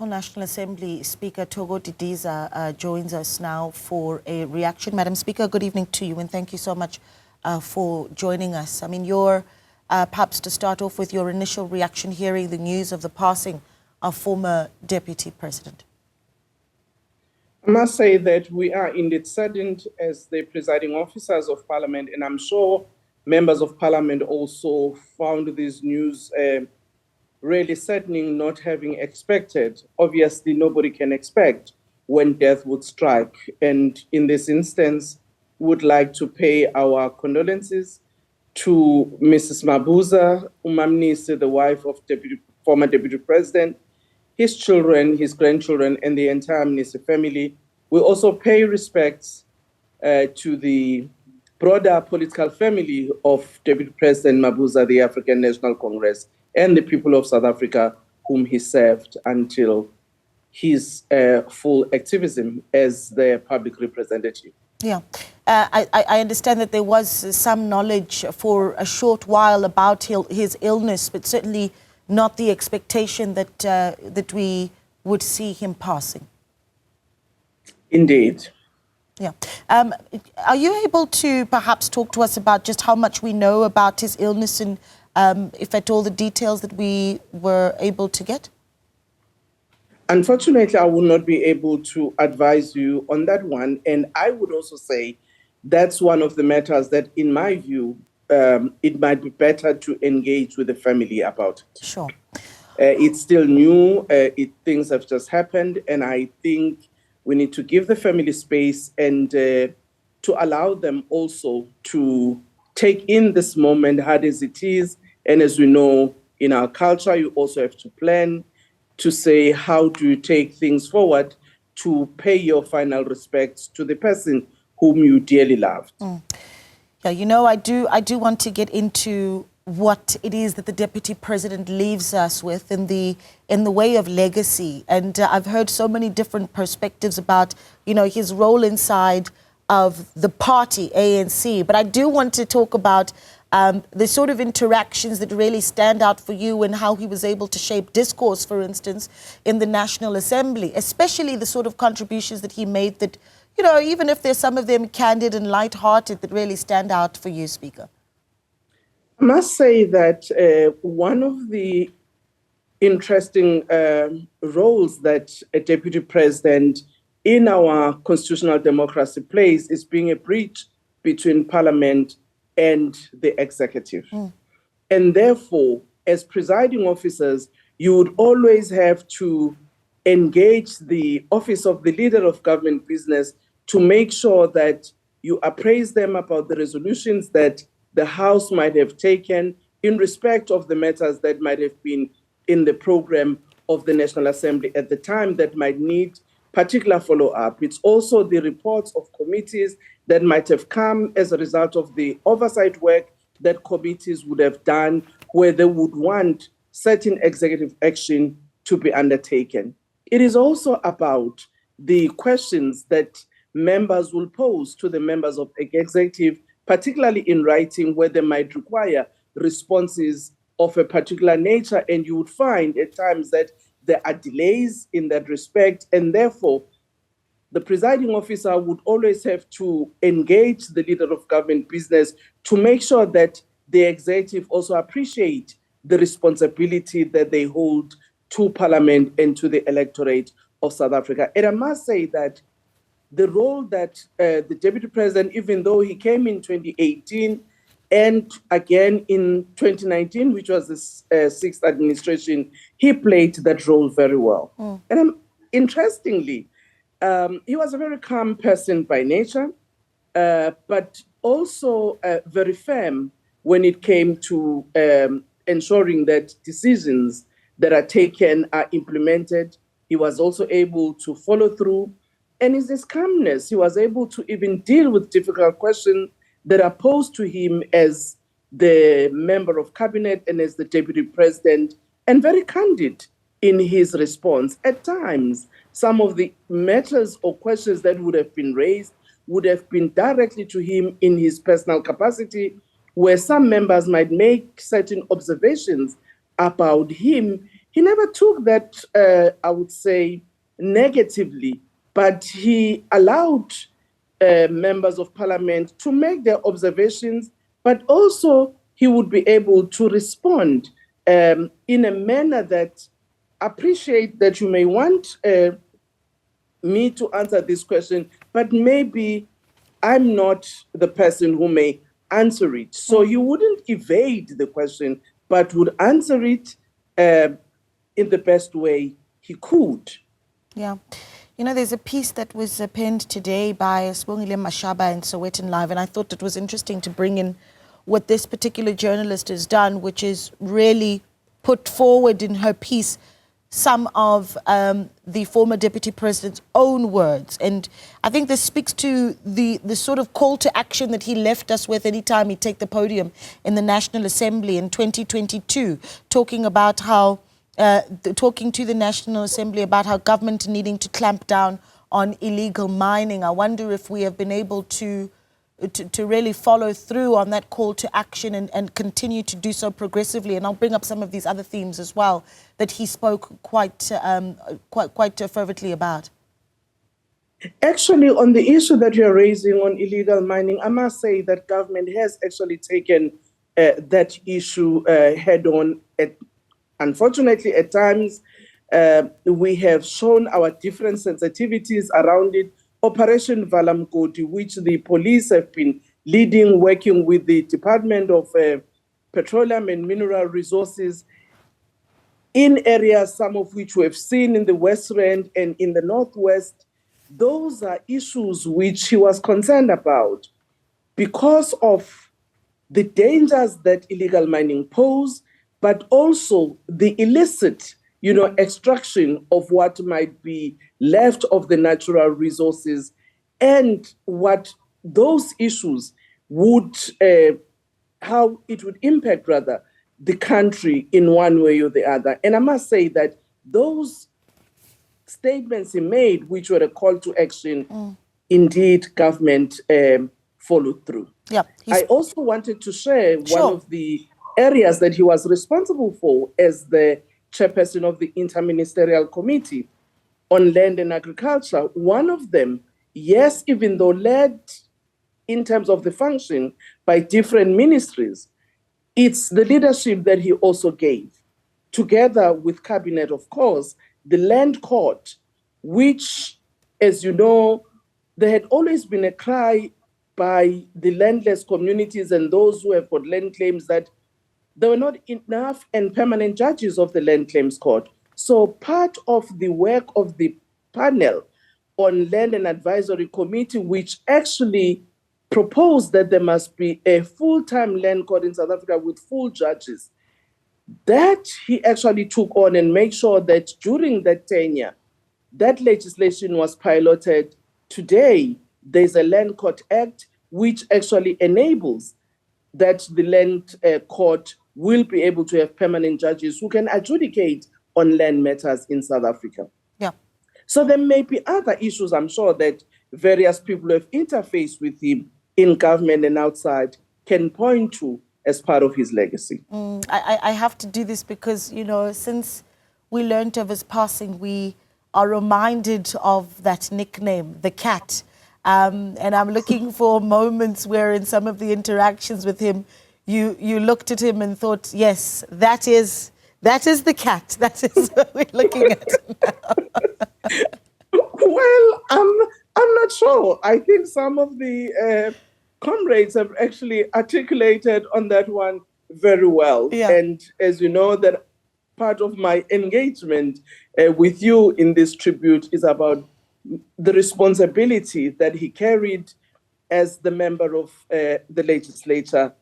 National Assembly Speaker Thoko Didiza joins us now for a reaction. Madam Speaker, good evening to you and thank you so much for joining us. I mean, perhaps to start off with your initial reaction hearing the news of the passing of former Deputy President. I must say that we are indeed saddened as the presiding officers of Parliament, and I'm sure members of Parliament also found this news really saddening, not having expected. Obviously, nobody can expect when death would strike. And in this instance, would like to pay our condolences to Mrs. Mabuza Umamnisi, the wife of former Deputy President, his children, his grandchildren, and the entire Mnisi family. We also pay respects to the broader political family of Deputy President Mabuza, the African National Congress, and the people of South Africa whom he served until his full activism as their public representative. Yeah, I understand that there was some knowledge for a short while about his illness, but certainly not the expectation that we would see him passing. Indeed. Yeah. Are you able to perhaps talk to us about just how much we know about his illness and, if at all, the details that we were able to get? Unfortunately, I will not be able to advise you on that one. And I would also say that's one of the matters that, in my view, it might be better to engage with the family about it. Sure. It's still new. Things have just happened. And I think we need to give the family space and to allow them also to take in this moment, hard as it is. And as we know, in our culture, you also have to plan to say, how do you take things forward to pay your final respects to the person whom you dearly loved? Yeah, you know, I do want to get into what it is that the Deputy President leaves us with in the way of legacy. And I've heard so many different perspectives about, you know, his role inside of the party, ANC. But I do want to talk about the sort of interactions that really stand out for you and how he was able to shape discourse, for instance, in the National Assembly, especially the sort of contributions that he made that, you know, even if there's some of them candid and light-hearted, that really stand out for you, Speaker. I must say that one of the interesting roles that a deputy president in our constitutional democracy plays is being a bridge between parliament and the executive. And therefore, as presiding officers, you would always have to engage the office of the leader of government business to make sure that you appraise them about the resolutions that the House might have taken in respect of the matters that might have been in the program of the National Assembly at the time that might need particular follow-up. It's also the reports of committees that might have come as a result of the oversight work that committees would have done, where they would want certain executive action to be undertaken. It is also about the questions that members will pose to the members of the executive, particularly in writing, where they might require responses of a particular nature. And you would find at times that there are delays in that respect, and therefore the presiding officer would always have to engage the leader of government business to make sure that the executive also appreciate the responsibility that they hold to Parliament and to the electorate of South Africa. And I must say that the role that the Deputy President, even though he came in 2018 and again in 2019, which was the sixth administration, he played that role very well. And interestingly, he was a very calm person by nature, but also very firm when it came to ensuring that decisions that are taken are implemented. He was also able to follow through. And in this calmness, he was able to even deal with difficult questions that are posed to him as the member of cabinet and as the deputy president, and very candid in his response. At times, some of the matters or questions that would have been raised would have been directly to him in his personal capacity, where some members might make certain observations about him. he never took that, I would say, negatively, but he allowed members of parliament to make their observations, but also he would be able to respond in a manner that appreciate that you may want me to answer this question, but maybe I'm not the person who may answer it. So he wouldn't evade the question, but would answer it in the best way he could. Yeah. You know, there's a piece that was penned today by Sibongile Mashaba in Sowetan Live, and I thought it was interesting to bring in what this particular journalist has done, which is really put forward in her piece some of the former deputy president's own words. And I think this speaks to the sort of call to action that he left us with anytime he'd take the podium in the National Assembly in 2022, talking about how talking to the National Assembly about how government needing to clamp down on illegal mining. I wonder if we have been able to really follow through on that call to action and continue to do so progressively. And I'll bring up some of these other themes as well that he spoke quite fervently about. Actually, on the issue that you're raising on illegal mining, I must say that government has actually taken that issue head on. Unfortunately, at times, we have shown our different sensitivities around it. Operation Valamkoti, which the police have been leading, working with the Department of Petroleum and Mineral Resources in areas, some of which we have seen in the West Rand and in the Northwest. Those are issues which he was concerned about because of the dangers that illegal mining pose, but also the illicit, extraction of what might be left of the natural resources and what those issues would, how it would impact rather the country in one way or the other. And I must say that those statements he made, which were a call to action, indeed government followed through. Yeah, I also wanted to share one of the areas that he was responsible for as the chairperson of the Interministerial Committee on Land and Agriculture. One of them, yes, even though led in terms of the function by different ministries, it's the leadership that he also gave, together with cabinet, of course, the land court, which, as you know, there had always been a cry by the landless communities and those who have got land claims that there were not enough and permanent judges of the Land Claims Court. So part of the work of the panel on Land and Advisory Committee, which actually proposed that there must be a full-time land court in South Africa with full judges, that he actually took on and made sure that during that tenure, that legislation was piloted. Today, there's a Land Court Act, which actually enables that the land court will be able to have permanent judges who can adjudicate on land matters in South Africa. Yeah. So there may be other issues, I'm sure, that various people who have interfaced with him in government and outside can point to as part of his legacy. I have to do this because, since we learned of his passing, we are reminded of that nickname, the cat. And I'm looking for moments where in some of the interactions with him, you looked at him and thought, yes, that is the cat. That is what we're looking at now. Well, I'm not sure. I think some of the comrades have actually articulated on that one very well. Yeah. And as you know, that part of my engagement with you in this tribute is about the responsibility that he carried as the member of the legislature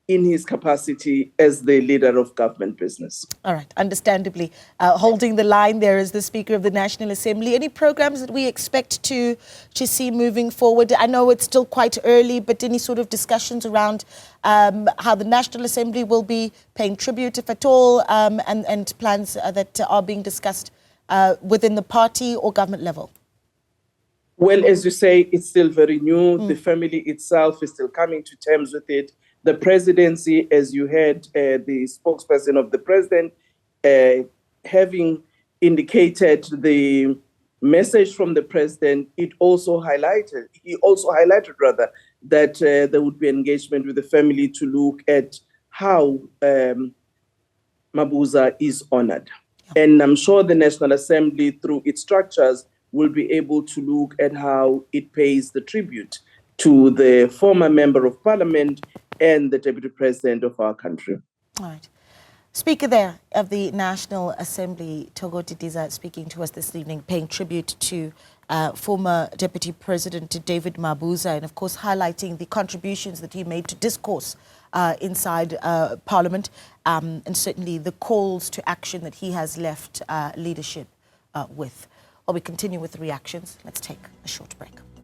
in his capacity as the leader of government business. All right, understandably. Holding the line there is the Speaker of the National Assembly. Any programs that we expect to see moving forward? I know it's still quite early, but any sort of discussions around how the National Assembly will be paying tribute, if at all, and plans that are being discussed within the party or government level? Well, as you say, it's still very new. The family itself is still coming to terms with it. The presidency, as you heard, the spokesperson of the president having indicated the message from the president, he also highlighted that there would be engagement with the family to look at how Mabuza is honored. And I'm sure the National Assembly, through its structures, will be able to look at how it pays the tribute to the former Member of Parliament and the Deputy President of our country. All right. Speaker there of the National Assembly, Thoko Didiza, speaking to us this evening, paying tribute to former Deputy President David Mabuza, and of course highlighting the contributions that he made to discourse inside Parliament, and certainly the calls to action that he has left leadership with. While we continue with the reactions, let's take a short break.